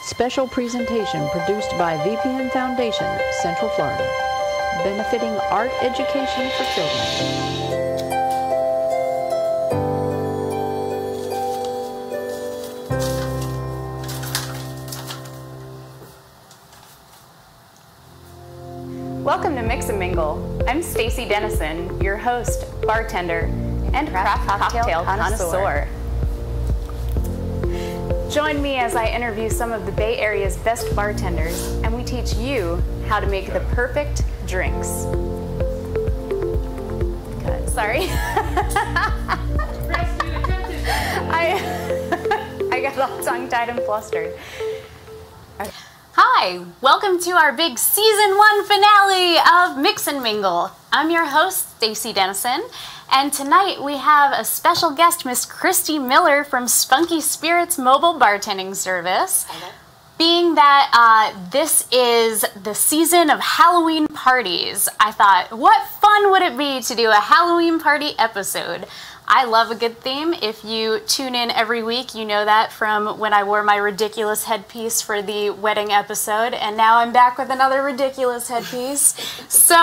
Special presentation produced by VPN Foundation, Central Florida, benefiting art education for children. Welcome to Mix and Mingle. I'm Stacy Dennison, your host, bartender, and craft cocktail connoisseur. Join me as I interview some of the Bay Area's best bartenders, and we teach you how to make the perfect drinks. Good. Sorry. I got all tongue-tied and flustered. Okay. Hi, welcome to our big Season 1 finale of Mix and Mingle. I'm your host, Stacy Dennison, and tonight we have a special guest, Miss Kristie Miller from Spunky Spirits Mobile Bartending Service. Hello. Being that this is the season of Halloween parties, I thought, what fun would it be to do a Halloween party episode? I love a good theme. If you tune in every week, you know that from when I wore my ridiculous headpiece for the wedding episode, and now I'm back with another ridiculous headpiece. So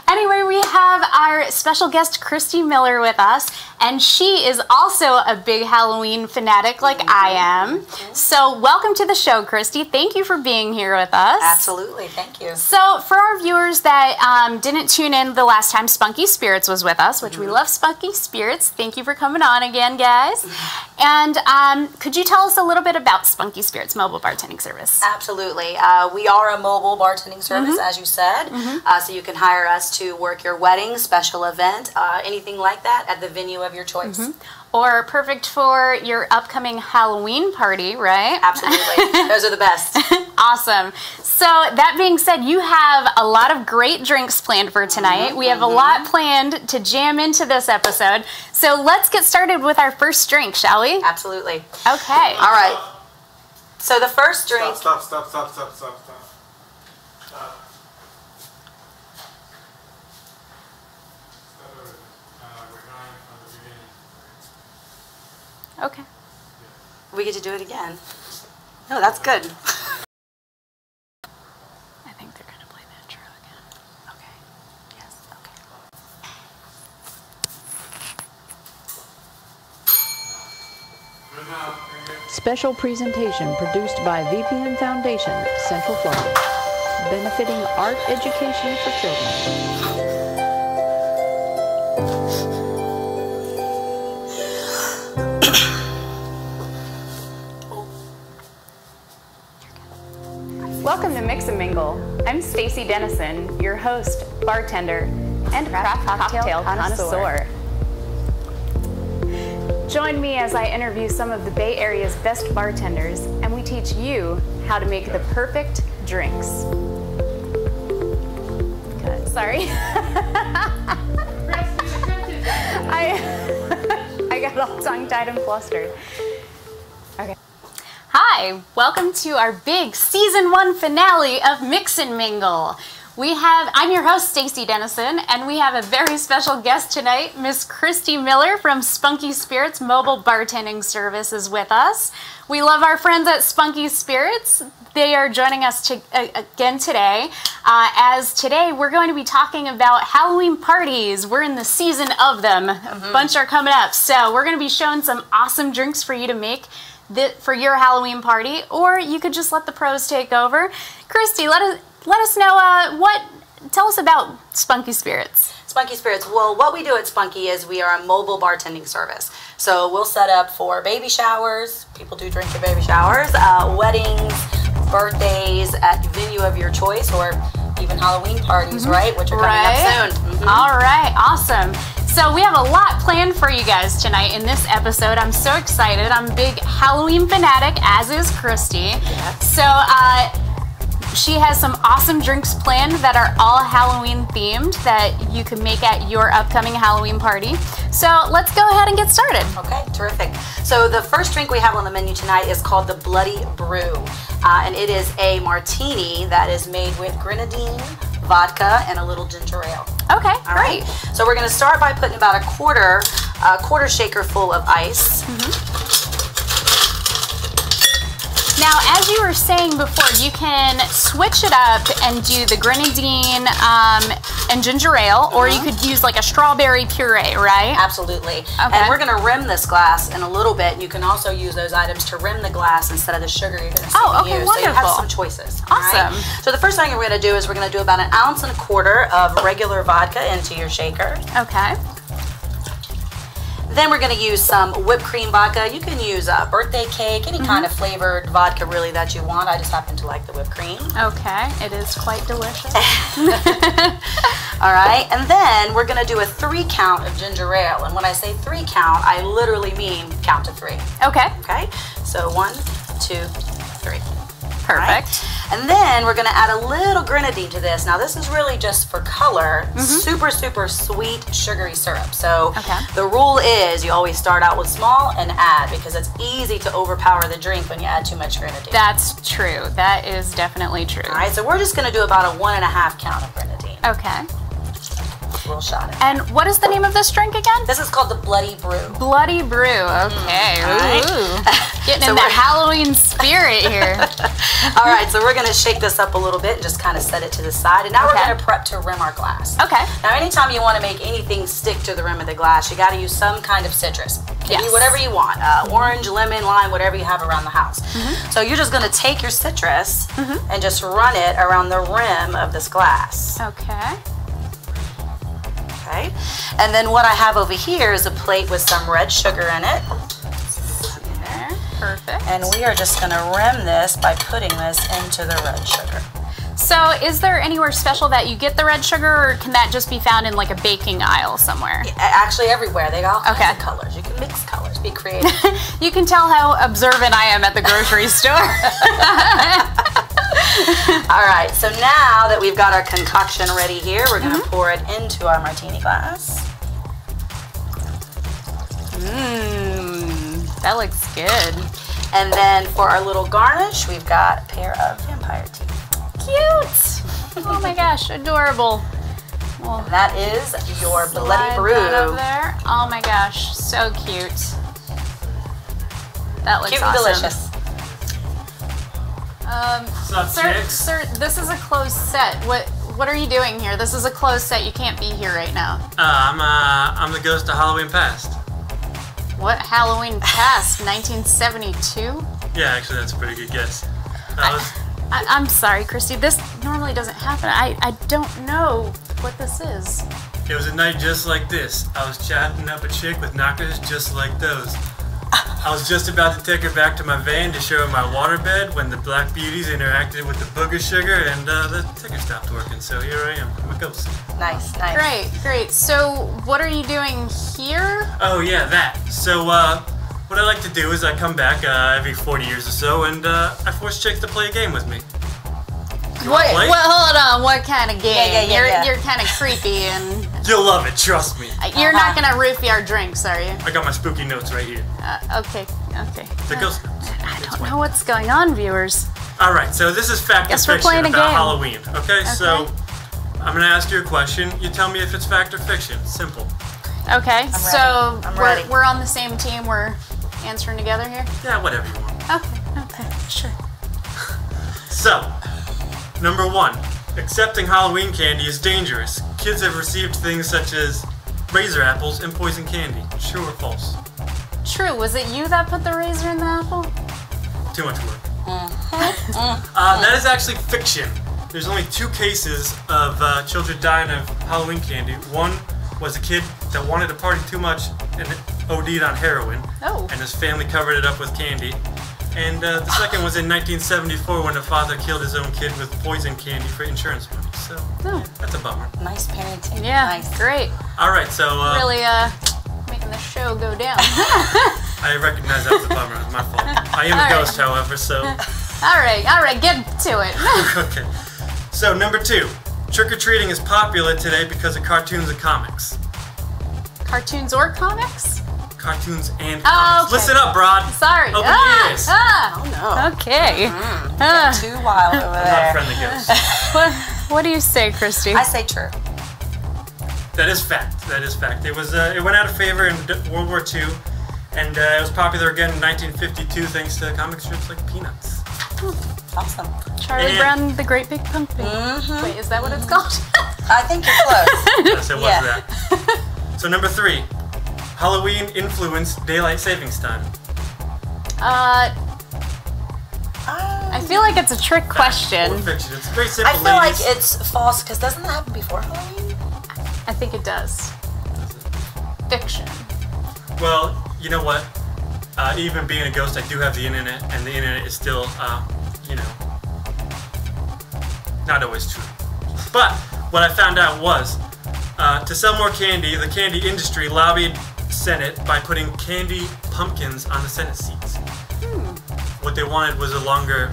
anyway, we have our special guest, Kristie Miller, with us, and she is also a big Halloween fanatic like I am. So welcome to the show, Kristie. Thank you for being here with us. Absolutely, thank you. So for our viewers that didn't tune in the last time Spunky Spirits was with us, which we love Spunky Spirits, thank you for coming on again, guys. And could you tell us a little bit about Spunky Spirits Mobile Bartending Service? Absolutely. We are a mobile bartending service, as you said, so you can hire us to work your wedding, special event, anything like that at the venue of your choice. Or perfect for your upcoming Halloween party, right? Absolutely. Those are the best. Awesome. So that being said, you have a lot of great drinks planned for tonight. We have a lot planned to jam into this episode. So let's get started with our first drink, shall we? Absolutely. Okay. All right. So the first drink... Stop. Okay. We get to do it again. No, that's good. I think they're going to play the intro again. Okay. Yes, Okay. Special presentation produced by VPN Foundation, Central Florida, benefiting art education for children. Welcome to Mix and Mingle. I'm Stacy Dennison, your host, bartender, and craft cocktail connoisseur. Join me as I interview some of the Bay Area's best bartenders, and we teach you how to make the perfect drinks. Good. Sorry. I got all tongue-tied and flustered. Okay. Hi, welcome to our big Season 1 finale of Mix and Mingle. I'm your host, Stacy Dennison, and we have a very special guest tonight, Miss Kristie Miller from Spunky Spirits Mobile Bartending Service is with us. We love our friends at Spunky Spirits. They are joining us again today, as today we're going to be talking about Halloween parties. We're in the season of them. A bunch are coming up, so we're going to be showing some awesome drinks for you to make for your Halloween party, or you could just let the pros take over. Kristie, let us know tell us about Spunky Spirits. Spunky Spirits. Well, what we do at Spunky is we are a mobile bartending service. So we'll set up for baby showers. People do drink at baby showers, weddings, birthdays at the venue of your choice, or even Halloween parties, right? Which are coming up soon. All right, awesome. So we have a lot planned for you guys tonight in this episode. I'm so excited. I'm a big Halloween fanatic, as is Kristie. So she has some awesome drinks planned that are all Halloween themed that you can make at your upcoming Halloween party. So let's go ahead and get started. Okay, terrific. So the first drink we have on the menu tonight is called the Bloody Brew. And it is a martini that is made with grenadine, vodka, and a little ginger ale. Okay, all right. So we're going to start by putting about a quarter shaker full of ice. Now, as you were saying before, you can switch it up and do the grenadine and ginger ale, or you could use like a strawberry puree, right? Absolutely. Okay. And we're going to rim this glass in a little bit. You can also use those items to rim the glass instead of the sugar you're going to see okay, use. wonderful. So you have some choices. Awesome. Right? So the first thing we're going to do is we're going to do about 1.25 ounces of regular vodka into your shaker. Okay. Then we're going to use some whipped cream vodka. You can use a birthday cake, any kind of flavored vodka really that you want. I just happen to like the whipped cream. Okay, it is quite delicious. All right, and then we're going to do a 3 count of ginger ale. And when I say 3 count, I literally mean count to 3. Okay. Okay, so 1, 2, 3. Perfect. Right? And then we're going to add a little grenadine to this. Now this is really just for color, super, super sweet, sugary syrup. So the rule is you always start out with small and add, because it's easy to overpower the drink when you add too much grenadine. That's true. That is definitely true. All right, so we're just going to do about a 1.5 count of grenadine. Okay. Little shot. And what is the name of this drink again? This is called the Bloody Brew. Bloody Brew. Okay. Right. Ooh. Getting in the Halloween spirit here. All right, so we're going to shake this up a little bit and just kind of set it to the side. And now we're going to prep to rim our glass. Okay. Now, anytime you want to make anything stick to the rim of the glass, you got to use some kind of citrus. Can be whatever you want. Orange, lemon, lime, whatever you have around the house. So you're just going to take your citrus and just run it around the rim of this glass. Okay. Okay. And then what I have over here is a plate with some red sugar in it. There. Perfect. And we are just going to rim this by putting this into the red sugar. So is there anywhere special that you get the red sugar, or can that just be found in like a baking aisle somewhere? Actually, everywhere. They got all kinds of colors. You can mix colors. Be creative. You can tell how observant I am at the grocery store. All right, so now that we've got our concoction ready here, we're going to pour it into our martini glass. That looks good. And then for our little garnish, we've got a pair of vampire teeth. Cute! Oh my gosh, adorable. Well, and that is your Bloody Brew. Over there. Oh my gosh, so cute. That looks cute awesome. And delicious. Sir, this is a closed set. What are you doing here? This is a closed set. You can't be here right now. I'm the ghost of Halloween Past. What Halloween Past? 1972? Yeah, actually, that's a pretty good guess. I'm sorry, Kristie. This normally doesn't happen. I don't know what this is. It was a night just like this. I was chatting up a chick with knockers just like those. I was just about to take her back to my van to show her my waterbed when the Black Beauties interacted with the booger sugar and the ticker stopped working. So here I am. I'm a ghost. Nice, nice. Great. So what are you doing here? Oh yeah, that. So what I like to do is I come back every 40 years or so and I force chicks to play a game with me. Wait, hold on. What kind of game? Yeah. You're kind of creepy and... You'll love it, trust me. You're not going to roofie our drinks, are you? I got my spooky notes right here. Okay. The ghost notes. I don't know what's going on, viewers. All right, so this is fact or fiction about Halloween. Okay, so I'm going to ask you a question. You tell me if it's fact or fiction. Simple. Okay, so ready. we're on the same team. We're answering together here? Yeah, whatever you want. Okay, sure. So, number 1, accepting Halloween candy is dangerous. Kids have received things such as razor apples and poison candy. True or false? True. Was it you that put the razor in the apple? Too much work. That is actually fiction. There's only 2 cases of children dying of Halloween candy. One was a kid that wanted to party too much and OD'd on heroin. Oh. And his family covered it up with candy. And the second was in 1974 when a father killed his own kid with poison candy for insurance money. So that's a bummer. Nice parenting. Yeah, nice. Great. All right, so really making the show go down. I recognize that's a bummer. It's my fault. I am a ghost, however. So. All right, get to it. Okay. So number 2, trick or treating is popular today because of cartoons and comics. Cartoons or comics? Cartoons and comics. Oh, okay. Listen up, Broad. Sorry. Open your ears. Oh no. Okay. Too wild over I'm there. not a friendly ghost. What do you say, Kristie? I say true. That is fact. That is fact. It was. It went out of favor in World War II, and it was popular again in 1952 thanks to comic strips like Peanuts. Awesome. Charlie Brown, the Great Big Pumpkin. Wait, is that what it's called? I think you're close. Yes, it was that. So number 3, Halloween influenced daylight savings time. I feel like it's a trick question. Or fiction. It's very simple. I feel like it's false because doesn't that happen before Halloween? I think it does. Fiction. Well, you know what? Even being a ghost, I do have the internet, and the internet is still, you know, not always true. But what I found out was, to sell more candy, the candy industry lobbied Senate by putting candy pumpkins on the Senate seats. What they wanted was a longer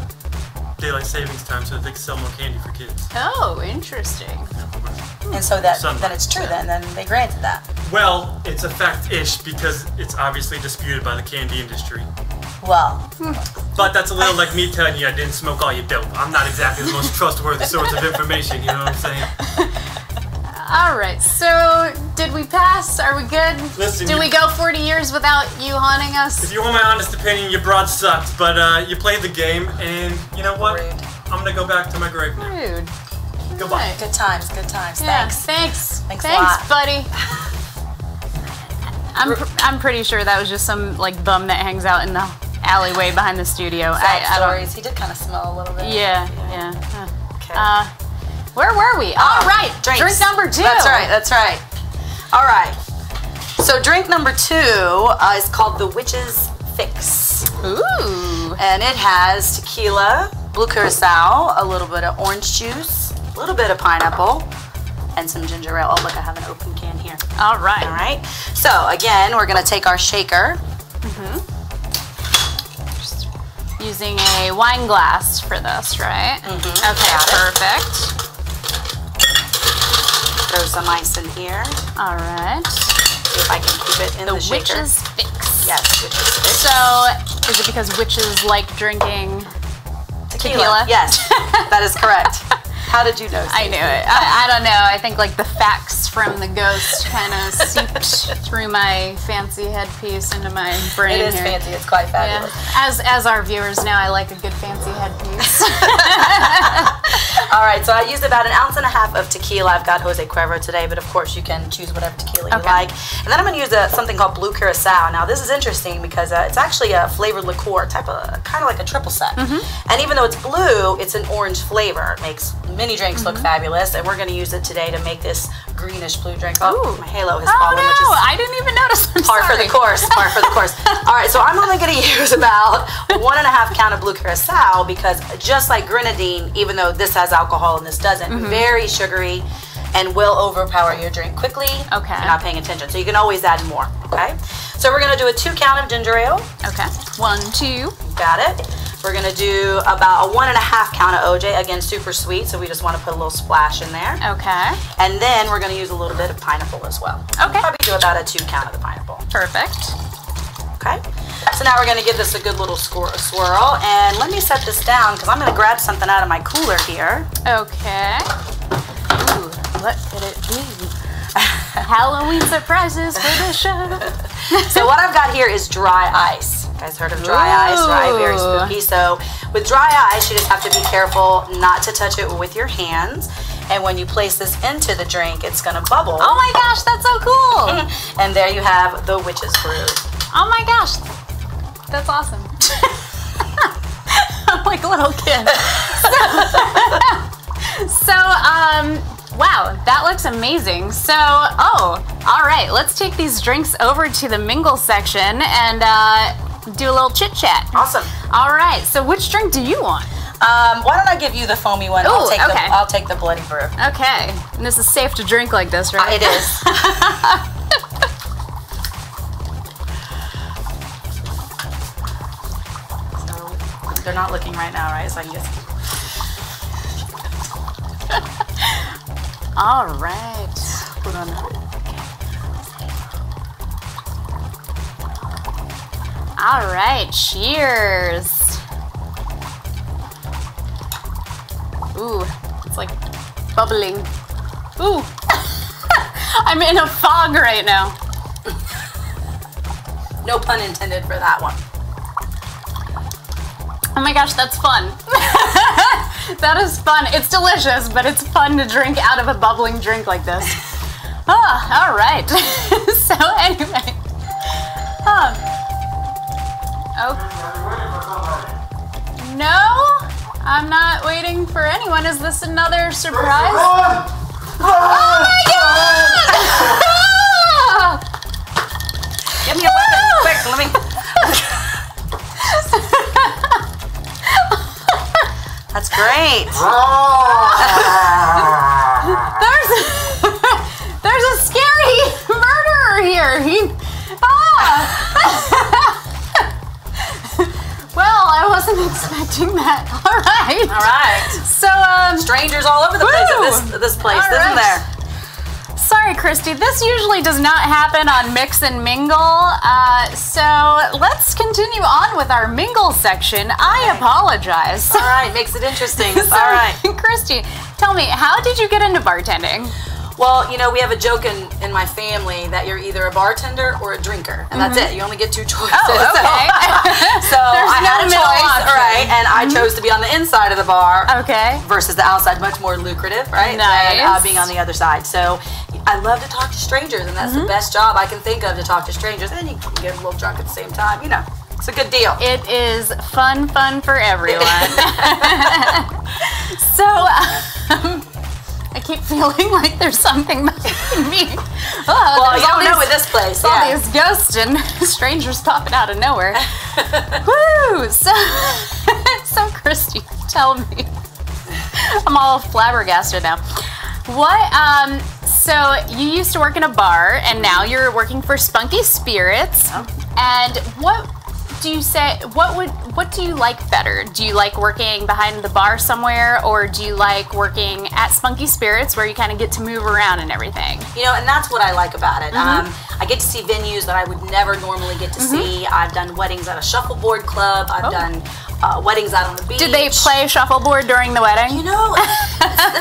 daylight savings time so that they could sell more candy for kids. Oh, interesting. And so that then it's true then they granted that. Well, it's a fact-ish because it's obviously disputed by the candy industry. Well. But that's a little like me telling you I didn't smoke all your dope. I'm not exactly the most trustworthy source of information, you know what I'm saying? Alright, so did we pass? Are we good? Listen, did we go 40 years without you haunting us? If you want my honest opinion, your broad sucked, but you played the game, and you know what? Rude. I'm gonna go back to my grave now. Rude. Goodbye. Good times, good times. Yeah, Thanks. Thanks a lot. buddy. I'm pretty sure that was just some like bum that hangs out in the alleyway behind the studio. Sad stories. He did kind of smell a little bit. Yeah. Okay. Where were we? All right, Drinks. drink number 2. That's right. All right. So drink number 2 is called the Witch's Fix. Ooh. And it has tequila, blue curacao, a little bit of orange juice, a little bit of pineapple, and some ginger ale. Oh, look, I have an open can here. All right. All right. So again, we're going to take our shaker. Just using a wine glass for this, right? Okay, perfect. Throw some ice in here. All right. See if I can keep it in the shaker. Witch's Fix. Yes, Witch's Fix. So, is it because witches like drinking tequila? Yes, that is correct. How did you know? I knew it. I don't know. I think like the facts from the ghost kind of seeped through my fancy headpiece into my brain. It is here. fancy. It's quite fabulous. Yeah. As our viewers know, I like a good fancy headpiece. All right, so I used about 1.5 ounces of tequila. I've got Jose Cuervo today, but of course you can choose whatever tequila you like. And then I'm going to use something called blue curacao. Now this is interesting because it's actually a flavored liqueur, type of kind of like a triple sec. And even though it's blue, it's an orange flavor. It makes many drinks look fabulous, and we're going to use it today to make this greenish blue drink. Oh, my halo has fallen, which is I didn't even notice. par for the course. Par for the course. All right, so I'm only going to use about 1.5 count of blue curacao because just like grenadine, even though this has alcohol and this doesn't, very sugary and will overpower your drink quickly if you're not paying attention. So you can always add more, okay? So we're going to do a 2 count of ginger ale. Okay. 1, 2. Got it. We're going to do about a 1.5 count of OJ. Again, super sweet, so we just want to put a little splash in there. Okay. And then we're going to use a little bit of pineapple as well. Okay. Probably do about a 2 count of the pineapple. Perfect. Okay. So now we're going to give this a good little swirl. And let me set this down because I'm going to grab something out of my cooler here. Okay. Ooh, what could it be? Halloween surprises for the show. So what I've got here is dry ice. You guys heard of dry ice, right? Very spooky. So with dry ice, you just have to be careful not to touch it with your hands. And when you place this into the drink, it's going to bubble. Oh my gosh, that's so cool. And there you have the Witch's Brew. Oh my gosh, that's awesome. I'm like a little kid. Wow, that looks amazing. So, all right, let's take these drinks over to the Mingle section and do a little chit chat. Awesome. All right, so which drink do you want? Why don't I give you the foamy one? Ooh, I'll take the Bloody Brew. Okay, and this is safe to drink like this, right? It is. So they're not looking right now, right? So I can just. All right. Hold on. All right, cheers. Ooh, it's like bubbling. Ooh, I'm in a fog right now. No pun intended for that one. Oh my gosh, that's fun. That is fun. It's delicious, but it's fun to drink out of a bubbling drink like this. Oh, all right. So anyway. Oh. No, I'm not waiting for anyone. Is this another surprise? Oh my God! Give me a weapon, quick, let me. That's great. There's a scary murderer here. Well, I wasn't expecting that. All right. So, strangers all over the place at this place, isn't there? Sorry, Kristie, this usually does not happen on Mix and Mingle, so let's continue on with our Mingle section. I apologize. All right, makes it interesting. So, all right. Kristie, tell me, how did you get into bartending? Well, you know, we have a joke in my family that you're either a bartender or a drinker, and that's it. You only get two choices. Oh, okay. So I had a choice, right? And I chose to be on the inside of the bar, versus the outside, much more lucrative, right? Nice. Than being on the other side. So I love to talk to strangers, and that's the best job I can think of, to talk to strangers. And you can get a little drunk at the same time, you know. It's a good deal. It is fun for everyone. So, I keep feeling like there's something behind me. Well, you don't know with this place. All these ghosts and strangers popping out of nowhere. Woo! So Kristie, tell me. I'm all flabbergasted now. What? So you used to work in a bar, and now you're working for Spunky Spirits. Oh. And what do you say? What do you like better? Do you like working behind the bar somewhere, or do you like working at Spunky Spirits, where you kind of get to move around and everything? You know, and that's what I like about it. I get to see venues that I would never normally get to see. I've done weddings at a shuffleboard club. I've done weddings out on the beach. Did they play shuffleboard during the wedding? You know,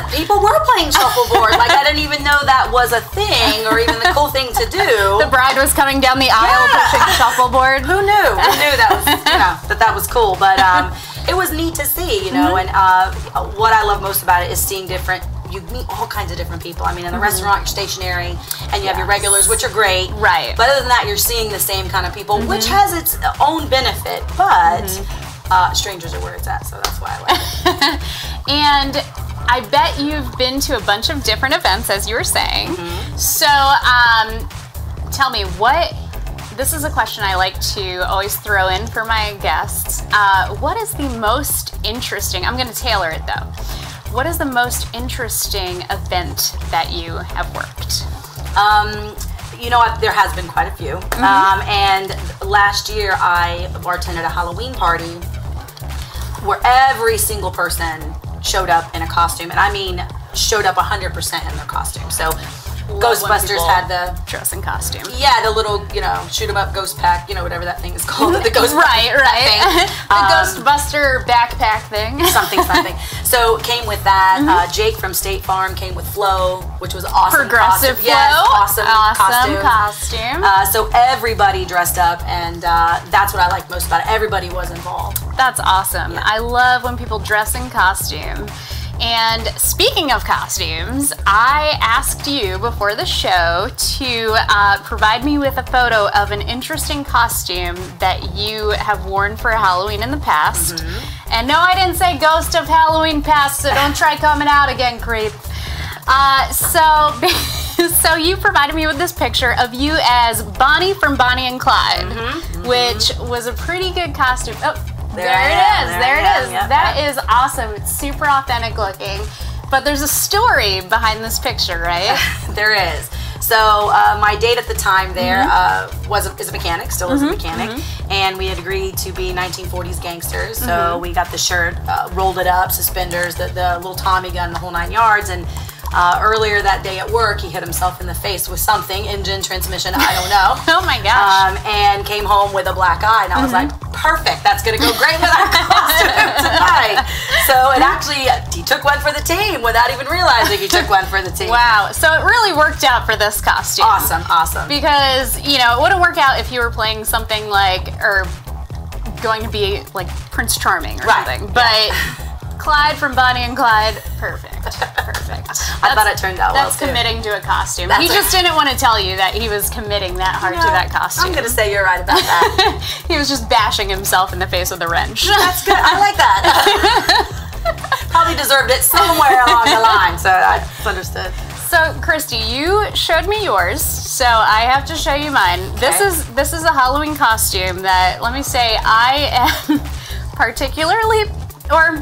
people were playing shuffleboard. Like, I didn't even know that was a thing, or even the cool thing to do. The bride was coming down the aisle pushing shuffleboard. Who knew? Who knew that was, you know, that was cool? But it was neat to see, you know. And what I love most about it is seeing you meet all kinds of different people. I mean, in the restaurant, you're stationary, and you have your regulars, which are great. Right. But other than that, you're seeing the same kind of people, which has its own benefit. But strangers are where it's at, so that's why I like it. And I bet you've been to a bunch of different events, as you were saying. So, tell me, this is a question I like to always throw in for my guests. What is the most interesting, I'm going to tailor it though, what is the most interesting event that you have worked? You know, there has been quite a few. And last year I bartended a Halloween party where every single person showed up in a costume, and I mean showed up 100% in their costume. So Ghostbusters had the dress in costume. Yeah, the little, you know, shoot 'em up ghost pack, you know, whatever that thing is called. The ghost right. thing. The Ghostbuster backpack thing. something. So came with that. Jake from State Farm came with Flo, which was awesome. Progressive Flo. Yes, awesome costume. So everybody dressed up, and that's what I like most about it. Everybody was involved. That's awesome. Yeah. I love when people dress in costume. And speaking of costumes, I asked you before the show to provide me with a photo of an interesting costume that you have worn for Halloween in the past. And no, I didn't say ghost of Halloween past, so don't try coming out again, creep. So you provided me with this picture of you as Bonnie from Bonnie and Clyde, which was a pretty good costume. Oh. There it is. Yep, that is awesome. It's super authentic looking. But there's a story behind this picture, right? There is. So my date at the time there is a mechanic, still is a mechanic, and we had agreed to be 1940s gangsters. So we got the shirt, rolled it up, suspenders, the little Tommy gun, the whole 9 yards, and earlier that day at work, he hit himself in the face with something, engine, transmission, I don't know. Oh my gosh. And came home with a black eye, and I was like, perfect, that's gonna go great with our costume tonight. So it actually, he took one for the team without even realizing he took one for the team. Wow, so it really worked out for this costume. Awesome. Because, you know, it wouldn't work out if you were playing something like, or going to be like Prince Charming or Right. something. But Clyde from Bonnie and Clyde, perfect. I thought it turned out well, That's too. committing to a costume. He just didn't want to tell you that he was committing that hard to that costume. I'm going to say you're right about that. He was just bashing himself in the face with a wrench. That's good. I like that. Probably deserved it somewhere along the line, so I understood. So, Kristie, you showed me yours, so I have to show you mine. Okay. This is a Halloween costume that, let me say, I am particularly, or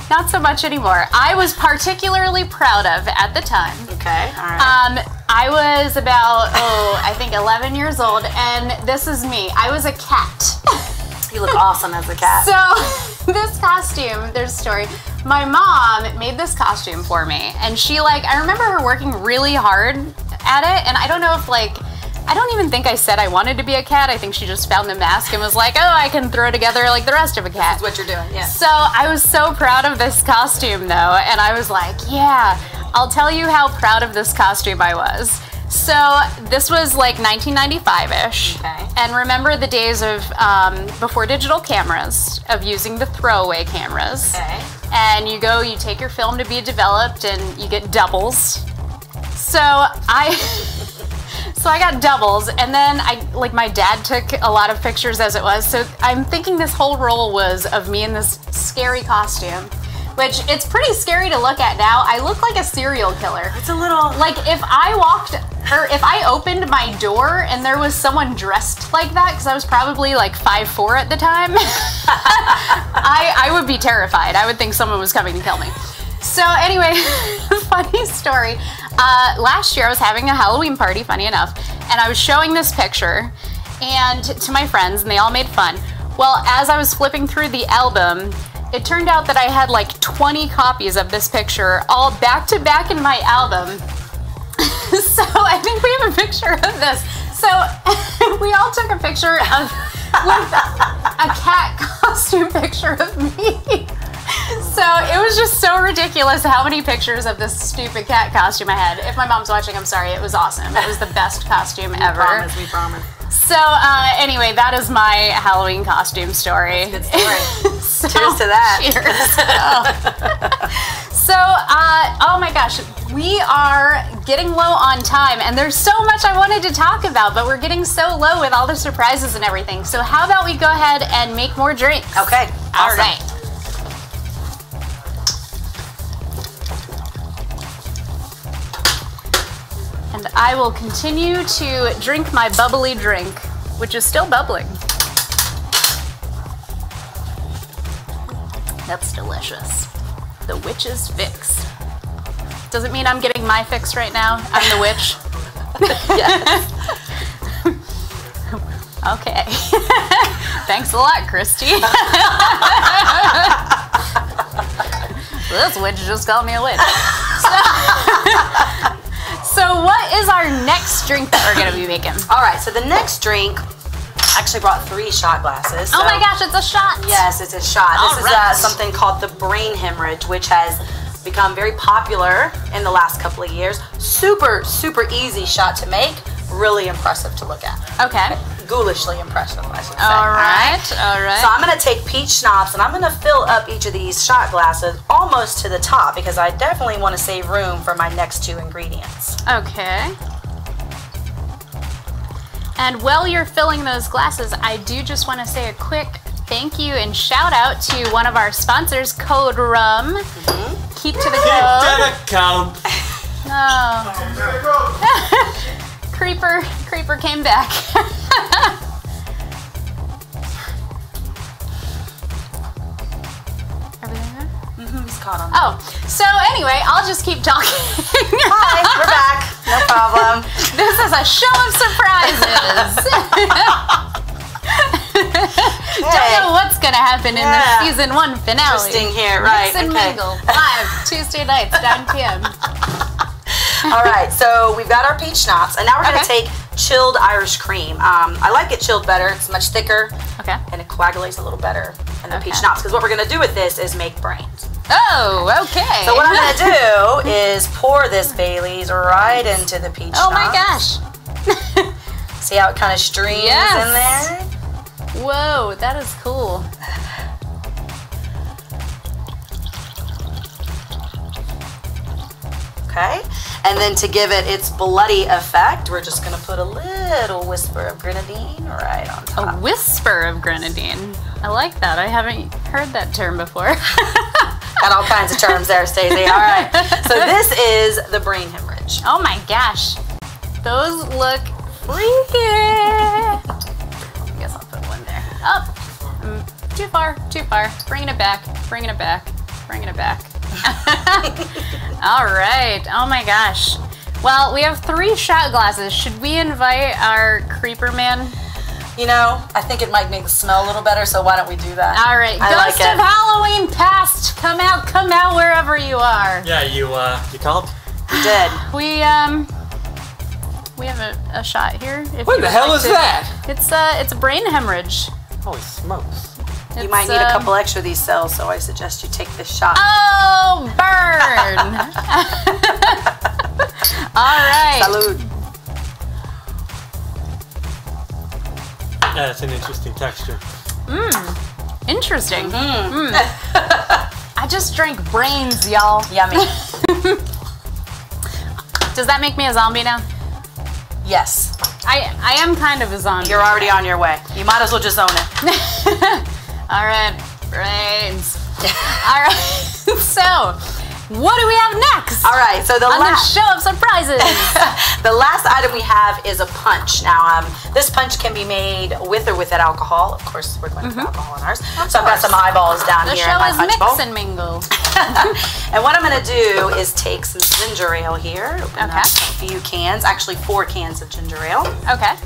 not so much anymore, I was particularly proud of at the time. Okay, all right. I was about, I think 11 years old, and this is me. I was a cat. You look awesome as a cat. So, this costume, there's a story. My mom made this costume for me, and she, I remember her working really hard at it, and I don't know if, I don't even think I said I wanted to be a cat. I think she just found the mask and was like, oh, I can throw together like the rest of a cat. That's what you're doing, yeah. So, I was so proud of this costume, though, and I was like, yeah, I'll tell you how proud of this costume I was. So, this was 1995-ish. Okay. And remember the days of, before digital cameras, of using the throwaway cameras. Okay. And you take your film to be developed, and you get doubles. So I got doubles, and then my dad took a lot of pictures as it was. So I'm thinking this whole roll was of me in this scary costume, which it's pretty scary to look at now. I look like a serial killer. It's a little... If I opened my door and there was someone dressed like that, because I was probably 5'4" at the time, I would be terrified. I would think someone was coming to kill me. So anyway, funny story. Last year I was having a Halloween party, funny enough, and I was showing this picture and to my friends, and they all made fun. Well, as I was flipping through the album, it turned out that I had 20 copies of this picture all back to back in my album. So I think we have a picture of this. So we all took a picture of a cat costume picture of me. So it was just so ridiculous how many pictures of this stupid cat costume I had. If my mom's watching, I'm sorry. It was awesome. It was the best costume ever. We promise. So anyway, that is my Halloween costume story. Good story. Cheers to that. Cheers. So, oh my gosh, we are getting low on time, and there's so much I wanted to talk about, but we're getting so low with all the surprises and everything. So how about we go ahead and make more drinks? Okay. All Awesome. right. And I will continue to drink my bubbly drink, which is still bubbling. That's delicious. The witch's fix. Doesn't mean I'm getting my fix right now. I'm the witch. Yes. Okay. Thanks a lot, Kristie. This witch just called me a witch. So what is our next drink that we're going to be making? All right, so the next drink, I actually brought 3 shot glasses. Oh my gosh, it's a shot. Yes, it's a shot. All This right. is something called the brain hemorrhage, which has become very popular in the last couple of years. Super, super easy shot to make. Really impressive to look at. Okay. Ghoulishly impressive, I should say. All right, all right. So I'm going to take peach schnapps, and I'm going to fill up each of these shot glasses almost to the top, because I definitely want to save room for my next 2 ingredients. Okay. And while you're filling those glasses, I do just want to say a quick thank you and shout out to one of our sponsors, Code Rum. Keep to the code. Count. Oh. Creeper came back. Everything good? He's caught on. Oh, so anyway, I'll just keep talking. Hi, we're back. No problem. This is a show of surprises. Don't know what's gonna happen in the season 1 finale. Interesting here, right? Mix and Mingle, live Tuesday nights, 9 p.m. All right, so we've got our peach schnapps, and now we're going to take chilled Irish cream. I like it chilled better. It's much thicker, and it coagulates a little better in the peach schnapps, because what we're going to do with this is make brains. Oh, okay. So what I'm going to do is pour this Bailey's right into the peach schnapps. Oh my gosh. See how it kind of streams in there? Whoa, that is cool. Okay, and then to give it its bloody effect, we're just gonna put a little whisper of grenadine right on top. A whisper of grenadine. I like that. I haven't heard that term before. Got all kinds of terms there, Stacy. All right, so this is the brain hemorrhage. Oh my gosh. Those look freaky. I guess I'll put one there. Up. Too far, too far. Bringing it back, bringing it back, bringing it back. All right. Oh my gosh. Well, we have 3 shot glasses. Should we invite our creeper man? You know, I think it might make the smell a little better, so why don't we do that? All right. I Ghost like of Halloween past. Come out wherever you are. Yeah, you called? We did. We have a shot here. If What you the would hell like is to. that? It's a brain hemorrhage. Holy smokes. You might need a couple extra of these cells, so I suggest you take this shot. Oh, burn! All right. Salud. Yeah, it's an interesting texture. Interesting. I just drank brains, y'all. Yummy. Does that make me a zombie now? Yes. I am kind of a zombie. You're already on your way. You might as well just own it. All right, brains. All right. So, what do we have next? All right, so the On the last show of surprises. the last item we have is a punch. Now, this punch can be made with or without alcohol. Of course, we're going to put alcohol in ours. So I've got some eyeballs down The here show in my is punch Mix bowl. and Mingle. And what I'm going to do is take some ginger ale here. Open Okay. up a few cans, actually 4 cans of ginger ale. Okay.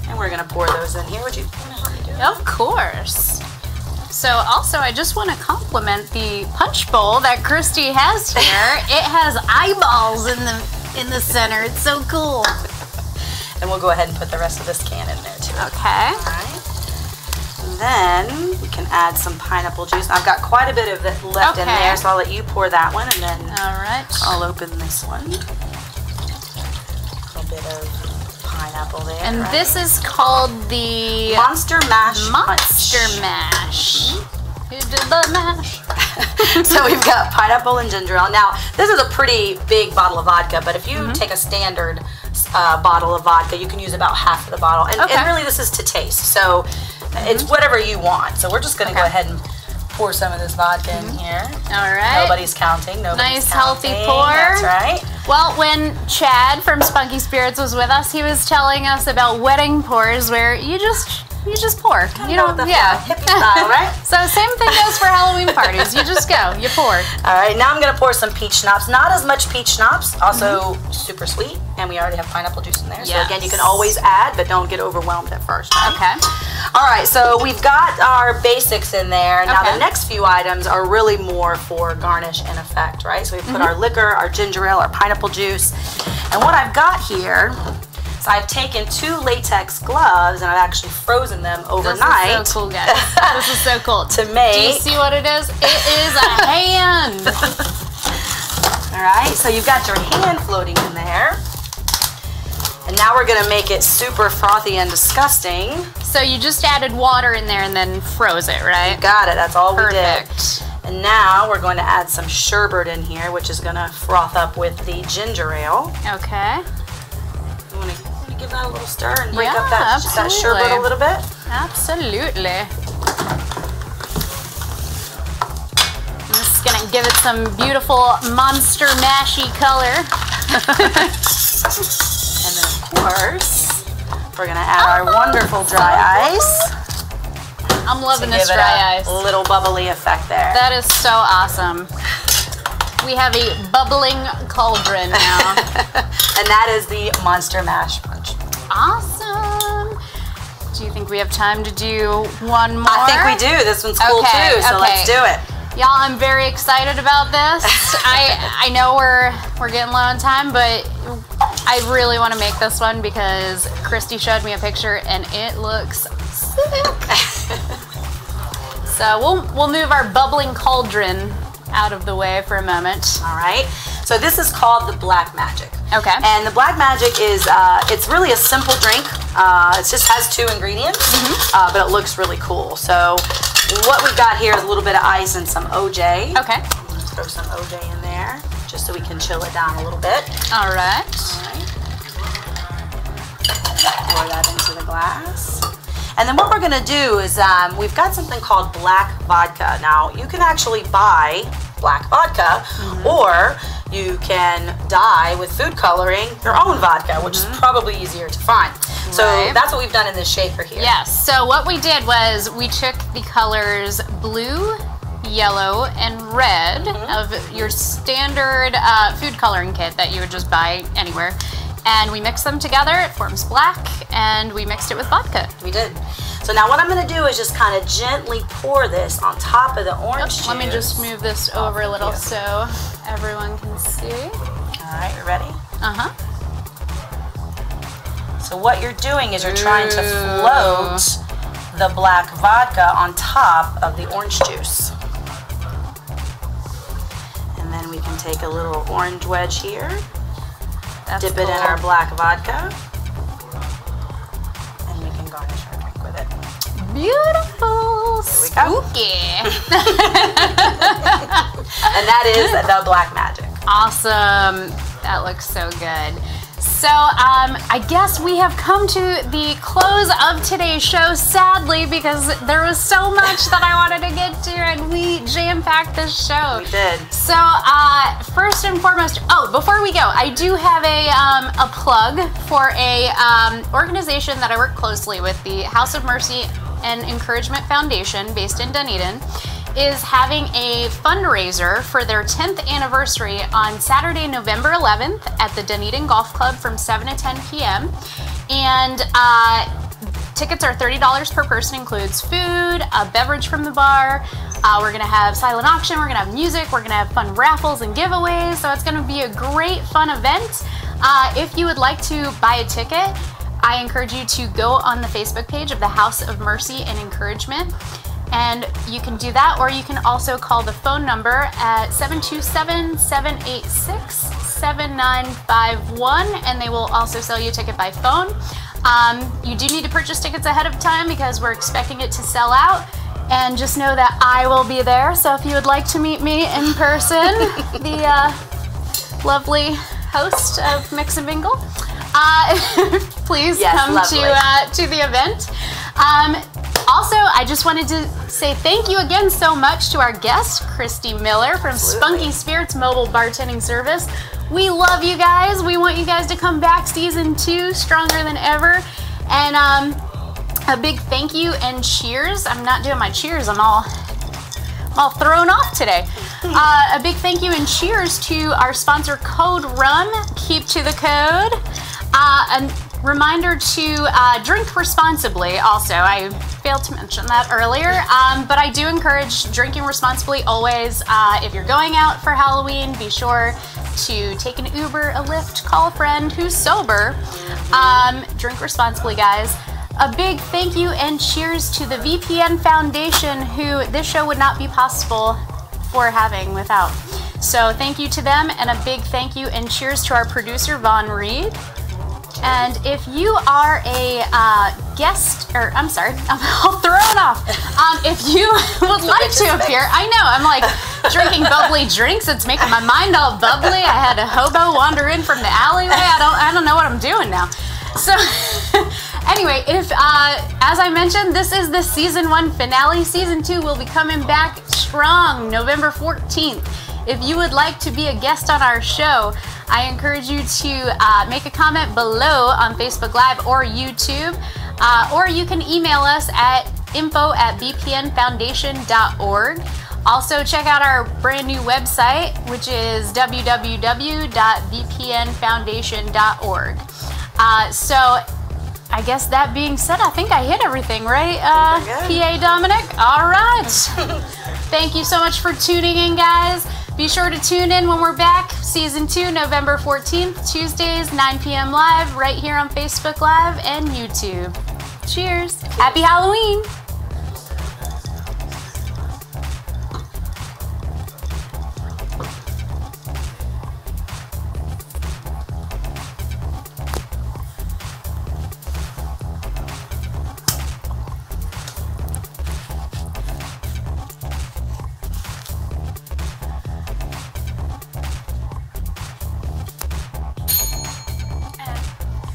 And we're going to pour those in here. Would you want to help me do that? Of course. So also, I just want to compliment the punch bowl that Kristie has here. It has eyeballs in the center. It's so cool. And we'll go ahead and put the rest of this can in there too. Okay. All right. And then we can add some pineapple juice. I've got quite a bit of it left in Okay. there, so I'll let you pour that one, and then All right. I'll open this one. A little bit of pineapple there. And right? this is called the Monster Mash Monster Punch. Mash. Who did the mash? So we've got pineapple and ginger ale. Now, this is a pretty big bottle of vodka, but if you take a standard bottle of vodka, you can use about half of the bottle. And, Okay. and really, this is to taste. So it's whatever you want. So we're just going to go ahead and pour some of this vodka in here. All right. Nobody's counting. Nobody's Nice, counting. healthy pour. That's right. Well, when Chad from Spunky Spirits was with us, he was telling us about wedding pours where you just pour. You know don't, the yeah. hippie style, right? So same thing goes for Halloween parties. You just go, you pour. All right, now I'm going to pour some peach schnapps. Not as much peach schnapps, also super sweet, and we already have pineapple juice in there. So again, you can always add, but don't get overwhelmed at first. Right? Okay. All right, so we've got our basics in there. Now Okay. the next few items are really more for garnish and effect, right? So we put our liquor, our ginger ale, our pineapple juice. And what I've got here, so I've taken 2 latex gloves and I've actually frozen them overnight. This is so cool, guys. This is so cool. To Do you make. see what it is? It is a hand. All right, so you've got your hand floating in there. And now we're gonna make it super frothy and disgusting. So you just added water in there and then froze it, right? Got it, that's all we did. Perfect. And now we're going to add some sherbet in here, which is gonna froth up with the ginger ale. Okay. You wanna give that a little stir and break Yeah, up that sherbet absolutely. a little bit? Absolutely. I'm just gonna give it some beautiful monster mashy color. And then of course, we're gonna add our wonderful dry ice. I'm loving to this give it dry a ice. little bubbly effect there. That is so awesome. We have a bubbling cauldron now. And that is the Monster Mash Punch. Awesome. Do you think we have time to do one more? I think we do. This one's cool Okay, too, so okay. let's do it. Y'all, I'm very excited about this. I know we're getting low on time, but I really want to make this one because Kristie showed me a picture and it looks sick. So we'll move our bubbling cauldron out of the way for a moment. All right. So this is called the Black Magic. Okay. And the Black Magic is, it's really a simple drink. It just has 2 ingredients, but it looks really cool. So what we've got here is a little bit of ice and some OJ. Okay. Let's throw some OJ in there, just so we can chill it down a little bit. All right. Pour that into the glass. And then what we're gonna do is, we've got something called black vodka. Now, you can actually buy black vodka, or you can dye with food coloring your own vodka, which is probably easier to find. So that's what we've done in this shaker here. Yes, so what we did was we took the colors blue, yellow, and red of your standard food coloring kit that you would just buy anywhere. And we mixed them together, it forms black, and we mixed it with vodka. We did. So now what I'm gonna do is just kind of gently pour this on top of the orange juice. Let me just move this over a little so everyone can see. All right, you ready? Uh-huh. So what you're doing is you're trying to float the black vodka on top of the orange juice. And then we can take a little orange wedge here. Dip it in our black vodka, and we can garnish our drink with it. Beautiful. There we go. Spooky. And that is the Black Magic. Awesome. That looks so good. So I guess we have come to the close of today's show, sadly, because there was so much that I wanted to get to, and we jam-packed this show. We did. So first and foremost, before we go, I do have a plug for a organization that I work closely with, the House of Mercy and Encouragement Foundation, based in Dunedin, is having a fundraiser for their 10th anniversary on Saturday, November 11th at the Dunedin Golf Club from 7 to 10 p.m. And tickets are $30 per person, includes food, a beverage from the bar. We're gonna have silent auction, we're gonna have music, we're gonna have fun raffles and giveaways. So it's gonna be a great, fun event. If you would like to buy a ticket, I encourage you to go on the Facebook page of the House of Mercy and Encouragement. And you can do that, or you can also call the phone number at 727-786-7951, and they will also sell you a ticket by phone. You do need to purchase tickets ahead of time because we're expecting it to sell out. And just know that I will be there, so if you would like to meet me in person, the lovely host of Mix and Mingle, please come to the event. Also, I just wanted to say thank you again so much to our guest, Kristie Miller from Spunky Spirits Mobile Bartending Service. We love you guys. We want you guys to come back season 2 stronger than ever. And a big thank you and cheers. I'm not doing my cheers. I'm all thrown off today. A big thank you and cheers to our sponsor, Code Rum. Keep to the code. And reminder to drink responsibly also. I failed to mention that earlier, but I do encourage drinking responsibly always. If you're going out for Halloween, be sure to take an Uber, a Lyft, call a friend who's sober. Drink responsibly, guys. A big thank you and cheers to the VPN Foundation, who this show would not be possible for having without. So thank you to them, and a big thank you and cheers to our producer, Vaughn Reed. And if you are a guest, or I'm sorry, I'm all thrown off. If you would like to appear, I know, I'm like drinking bubbly drinks. It's making my mind all bubbly. I had a hobo wander in from the alleyway. I don't know what I'm doing now. So anyway, if as I mentioned, this is the season 1 finale. Season 2 will be coming back strong November 14th. If you would like to be a guest on our show, I encourage you to make a comment below on Facebook Live or YouTube, or you can email us at info@vpnfoundation.org. Also, check out our brand new website, which is www.vpnfoundation.org. So, I guess that being said, I think I hit everything, right, PA Dominic? All right. Thank you so much for tuning in, guys. Be sure to tune in when we're back. Season 2, November 14th, Tuesdays, 9 p.m. live, right here on Facebook Live and YouTube. Cheers. Happy Halloween.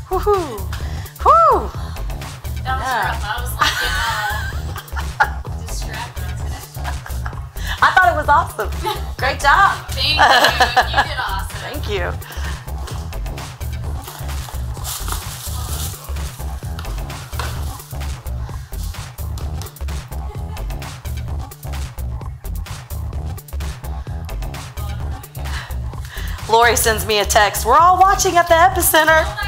Woohoo! Woo! That was rough. I was like, distracted. I thought it was awesome. Great job. Thank you. You did awesome. Thank you. Lori sends me a text. We're all watching at the epicenter.